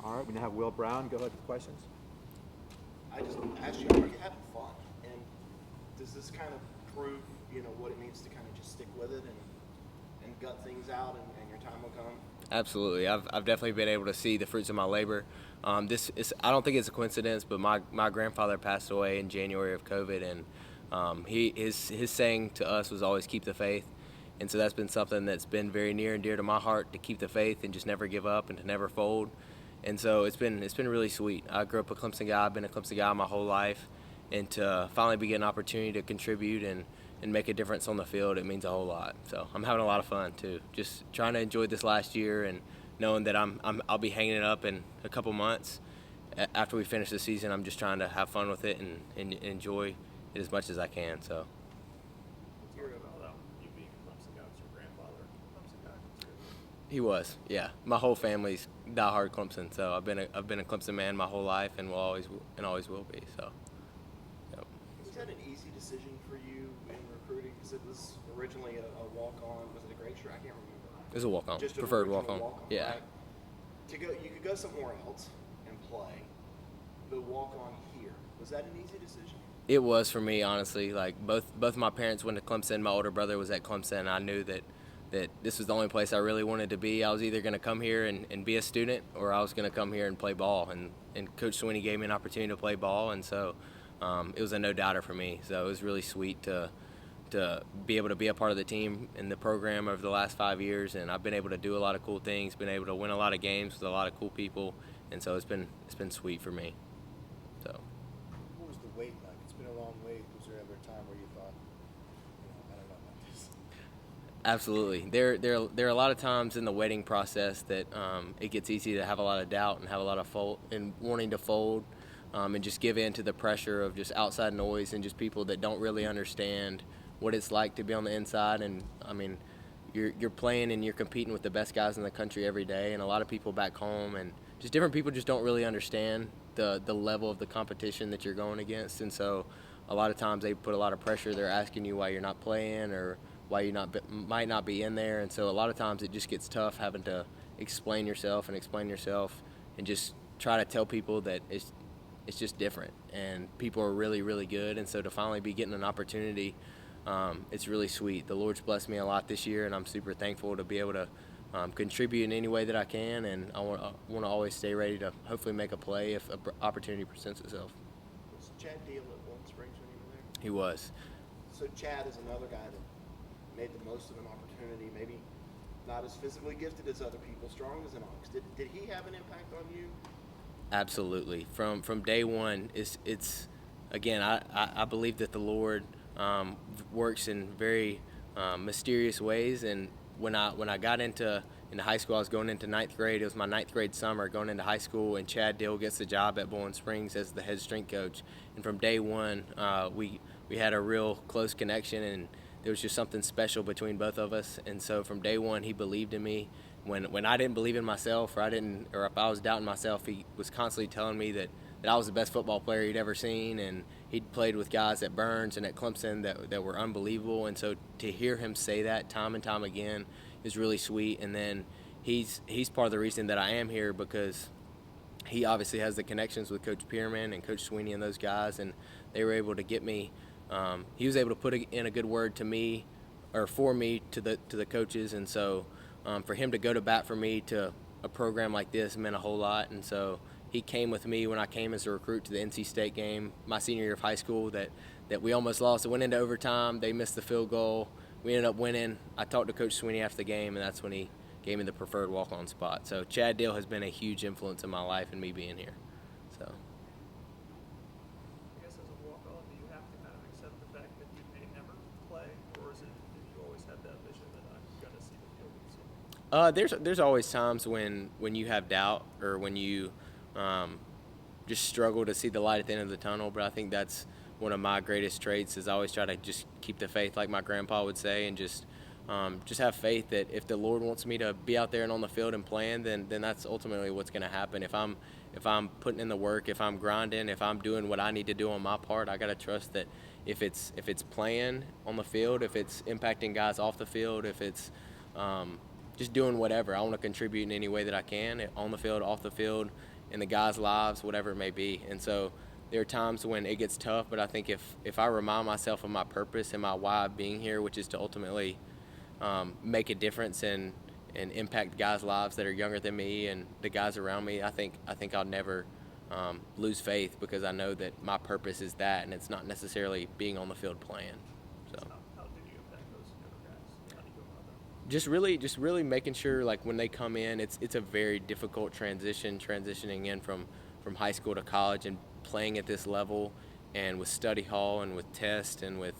All right, we now have Will Brown. Go ahead with questions. I just asked you, are you having fun? And does this kind of prove, what it means to kind of just stick with it and gut things out and your time will come? Absolutely. I've definitely been able to see the fruits of my labor. I don't think it's a coincidence, but my grandfather passed away in January of COVID, and his saying to us was always keep the faith. And so that's been something that's been very near and dear to my heart, to keep the faith and just never give up and to never fold. And so it's been really sweet. I grew up a Clemson guy. I've been a Clemson guy my whole life, and to finally be getting an opportunity to contribute and make a difference on the field, it means a whole lot. So I'm having a lot of fun too. Just trying to enjoy this last year and knowing that I'll be hanging it up in a couple months after we finish the season. I'm just trying to have fun with it and enjoy it as much as I can. So. You being a Clemson guy, was your grandfather a Clemson guy? He was, yeah. My whole family's diehard Clemson, so I've been a Clemson man my whole life, and always will be. So. Yep. Was that an easy decision for you in recruiting? Because it was originally a walk-on. Was it a grade I can't remember. It was a walk-on, Just preferred walk-on. Yeah. Right? You could go somewhere else and play, but walk on here. Was that an easy decision? It was for me, honestly. Like both my parents went to Clemson. My older brother was at Clemson. I knew that this was the only place I really wanted to be. I was either going to come here and be a student, or I was going to come here and play ball. And Coach Swinney gave me an opportunity to play ball, and so it was a no-doubter for me. So it was really sweet to be able to be a part of the team in the program over the last 5 years, and I've been able to do a lot of cool things, been able to win a lot of games with a lot of cool people, and so it's been sweet for me. So. What was the wait like? It's been a long wait. Was there ever a time where you thought, I don't know about this? Absolutely. There are a lot of times in the waiting process that it gets easy to have a lot of doubt and have a lot of wanting to fold, and just give in to the pressure of just outside noise and just people that don't really understand what it's like to be on the inside. And I mean, you're playing and you're competing with the best guys in the country every day, and a lot of people back home and just different people just don't really understand the level of the competition that you're going against. And so a lot of times they put a lot of pressure. They're asking you why you're not playing or why you might not be in there. And so a lot of times it just gets tough having to explain yourself and just try to tell people that it's just different and people are really, really good. And so to finally be getting an opportunity, it's really sweet. The Lord's blessed me a lot this year, and I'm super thankful to be able to contribute in any way that I can, and I want to always stay ready to hopefully make a play if an opportunity presents itself. Was Chad Deal at Bowling Springs when you were there? He was. So Chad is another guy that made the most of an opportunity, maybe not as physically gifted as other people, strong as an ox. Did he have an impact on you? Absolutely. From day one, it's again, I believe that the Lord works in very mysterious ways. And when I got into high school, I was going into ninth grade. It was my ninth grade summer going into high school, and Chad Dill gets the job at Bowling Springs as the head strength coach. And from day one, we had a real close connection, and there was just something special between both of us. And so from day one, he believed in me. When I didn't believe in myself, or if I was doubting myself, he was constantly telling me that I was the best football player he'd ever seen, and he'd played with guys at Burns and at Clemson that were unbelievable. And so to hear him say that time and time again is really sweet. And then he's part of the reason that I am here, because he obviously has the connections with Coach Pierman and Coach Swinney and those guys, and they were able to get me. He was able to put in a good word to me, or for me, to the coaches. And so for him to go to bat for me to a program like this meant a whole lot. And so he came with me when I came as a recruit to the NC State game my senior year of high school that we almost lost. It went into overtime. They missed the field goal. We ended up winning. I talked to Coach Swinney after the game, and that's when he gave me the preferred walk-on spot. So Chad Dill has been a huge influence in my life and me being here. So. I guess as a walk-on, do you have to kind of accept the fact that you may never play, or is it that you always have that vision that I'm going to see the field? There's always times when you have doubt, or when you just struggle to see the light at the end of the tunnel. But I think that's one of my greatest traits, is I always try to just keep the faith, like my grandpa would say, and just have faith that if the Lord wants me to be out there and on the field and playing, then that's ultimately what's going to happen. If I'm putting in the work, if I'm grinding, if I'm doing what I need to do on my part, I got to trust that if it's playing on the field, if it's impacting guys off the field, if it's just doing whatever, I want to contribute in any way that I can, on the field, off the field, in the guys' lives, whatever it may be. And so there are times when it gets tough, but I think if I remind myself of my purpose and my why of being here, which is to ultimately make a difference and impact guys' lives that are younger than me and the guys around me, I think I'll never lose faith, because I know that my purpose is that, and it's not necessarily being on the field playing. So How do you impact those younger guys? How do you go about that? just really making sure, like, when they come in, it's a very difficult transitioning in from high school to college and playing at this level, and with study hall and with tests and with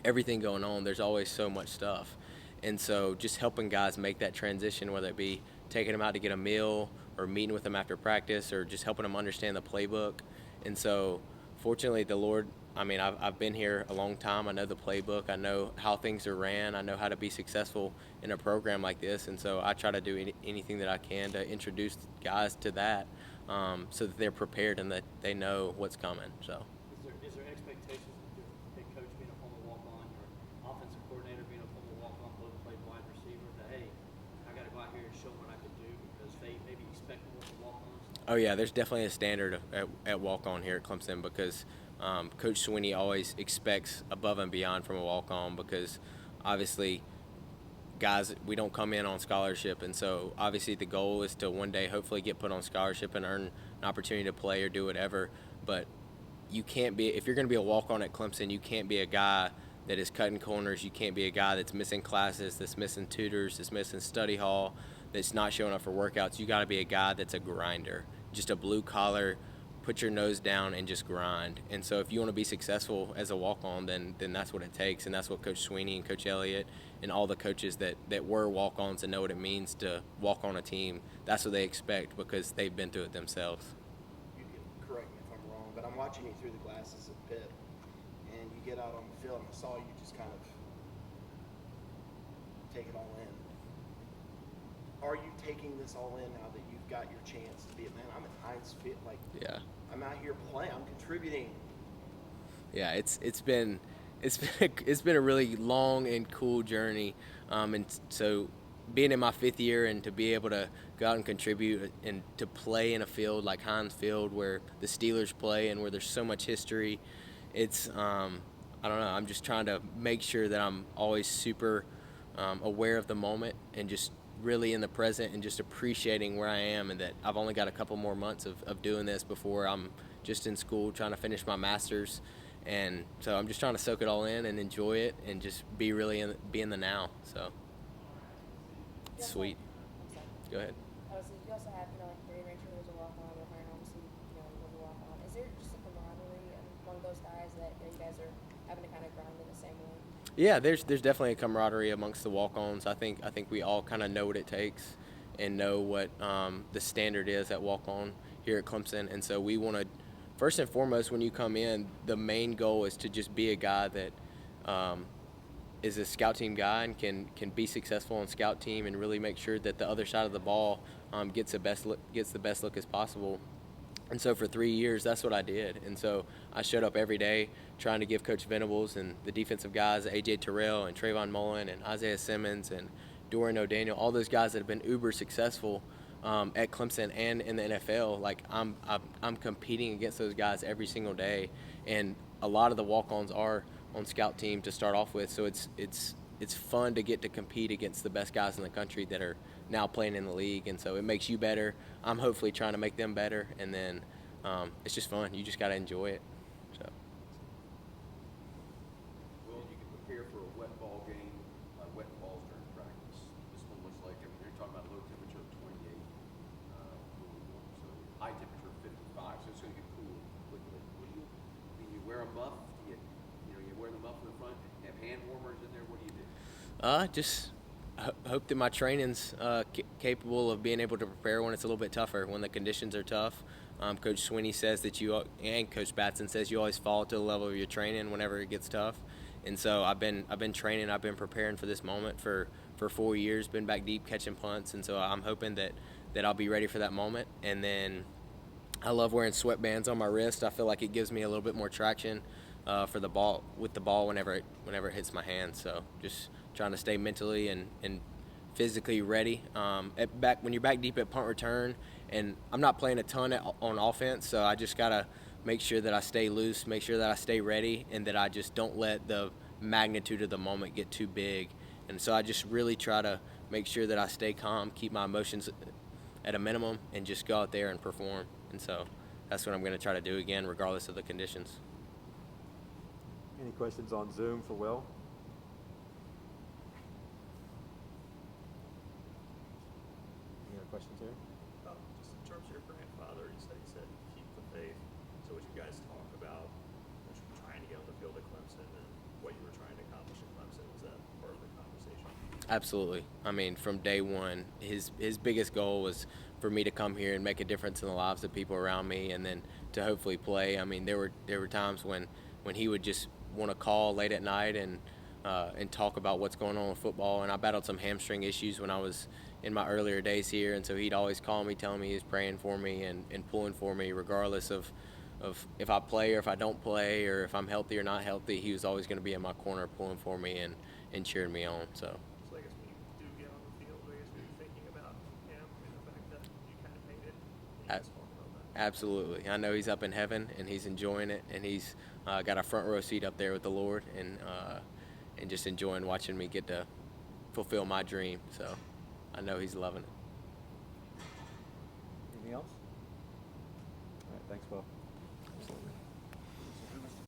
everything going on, there's always so much stuff. And so just helping guys make that transition, whether it be taking them out to get a meal or meeting with them after practice or just helping them understand the playbook. And so fortunately, the Lord, I mean, I've been here a long time. I know the playbook. I know how things are ran. I know how to be successful in a program like this. And so I try to do anything that I can to introduce guys to that, so that they're prepared and that they know what's coming. So. Is there expectations with your head coach being a former walk-on, or offensive coordinator being a former walk-on, both played wide receiver, that, hey, I got to go out here and show what I can do, because they maybe expect more from walk-ons? Oh yeah, there's definitely a standard at walk-on here at Clemson, because Coach Swinney always expects above and beyond from a walk-on, because obviously guys, we don't come in on scholarship, and so obviously the goal is to one day hopefully get put on scholarship and earn an opportunity to play or do whatever. But you can't be, if you're going to be a walk-on at Clemson, you can't be a guy that is cutting corners. You can't be a guy that's missing classes, that's missing tutors, that's missing study hall, that's not showing up for workouts. You got to be a guy that's a grinder, just a blue collar, put your nose down and just grind. And so if you want to be successful as a walk-on, then that's what it takes. And that's what Coach Swinney and Coach Elliot and all the coaches that were walk-ons and know what it means to walk on a team, that's what they expect, because they've been through it themselves. You can correct me if I'm wrong, but I'm watching you through the glasses of Pip, and you get out on the field, and I saw you just kind of take it all in. Are you taking this all in now that you've got your chance to be a man? I'm at Heinz Field, like, Yeah. I'm out here playing, I'm contributing. Yeah, it's been a really long and cool journey, and so being in my 5th year and to be able to go out and contribute and to play in a field like Heinz Field where the Steelers play and where there's so much history, it's I don't know. I'm just trying to make sure that I'm always super aware of the moment and just really in the present and just appreciating where I am, and that I've only got a couple more months of doing this before I'm just in school trying to finish my master's. And so I'm just trying to soak it all in and enjoy it and just be really be in the now. So it's sweet. Go ahead. So you also have, like Gary Rancher who's a walk-on, or Hearn, obviously, was a walk-on. Is there just a camaraderie among those guys that you guys are having to kind of grind in the same way? Yeah, there's definitely a camaraderie amongst the walk-ons. I think we all kind of know what it takes and know what the standard is at walk-on here at Clemson. And so we want to, first and foremost, when you come in, the main goal is to just be a guy that is a scout team guy and can be successful on scout team and really make sure that the other side of the ball gets the best look as possible. And so for 3 years, that's what I did. And so I showed up every day trying to give Coach Venables and the defensive guys, A.J. Terrell and Trayvon Mullen and Isaiah Simmons and Dorian O'Daniel, all those guys that have been uber successful at Clemson and in the NFL. Like I'm competing against those guys every single day. And a lot of the walk-ons are on scout team to start off with. So it's fun to get to compete against the best guys in the country that are now playing in the league, and so it makes you better. I'm hopefully trying to make them better, and then it's just fun. You just got to enjoy it. So. Well, you can prepare for a wet ball game, wet balls during practice. This one looks like, I mean, you're talking about low temperature of 28, Louisville, so high temperature of 55, so it's going to get cool quickly. What do you wear a muff? You wear the muff in the front, have hand warmers in there, what do you do? Just hope that my training's capable of being able to prepare when it's a little bit tougher, when the conditions are tough. Coach Swinney says that and Coach Batson says you always fall to the level of your training whenever it gets tough. And so I've been training, I've been preparing for this moment for 4 years, been back deep catching punts, and so I'm hoping that I'll be ready for that moment. And then I love wearing sweatbands on my wrist. I feel like it gives me a little bit more traction for the ball whenever it hits my hand. So just trying to stay mentally and physically ready. When you're back deep at punt return and I'm not playing a ton on offense, so I just gotta make sure that I stay loose, make sure that I stay ready, and that I just don't let the magnitude of the moment get too big. And so I just really try to make sure that I stay calm, keep my emotions at a minimum, and just go out there and perform. And so that's what I'm going to try to do again, regardless of the conditions. Any questions on Zoom for Will? Any other questions here? Just in terms of your grandfather, you said keep the faith. So would you guys talk about trying to get on the field at Clemson and what you were trying to accomplish at Clemson? Was that part of the conversation? Absolutely. I mean, from day one, his biggest goal was for me to come here and make a difference in the lives of people around me, and then to hopefully play. I mean, there were times when he would just want to call late at night and talk about what's going on with football. And I battled some hamstring issues when I was in my earlier days here, and so he'd always call me, telling me he was praying for me and pulling for me, regardless of if I play or if I don't play or if I'm healthy or not healthy. He was always going to be in my corner, pulling for me and cheering me on. So I guess when you do get on the field, I guess when you're thinking about him and the fact that you kind of made it, you just talk about that. absolutely, I know he's up in heaven and he's enjoying it, and he's got a front row seat up there with the Lord, and just enjoying watching me get to fulfill my dream. So I know he's loving it. Anything else? All right, thanks, Will.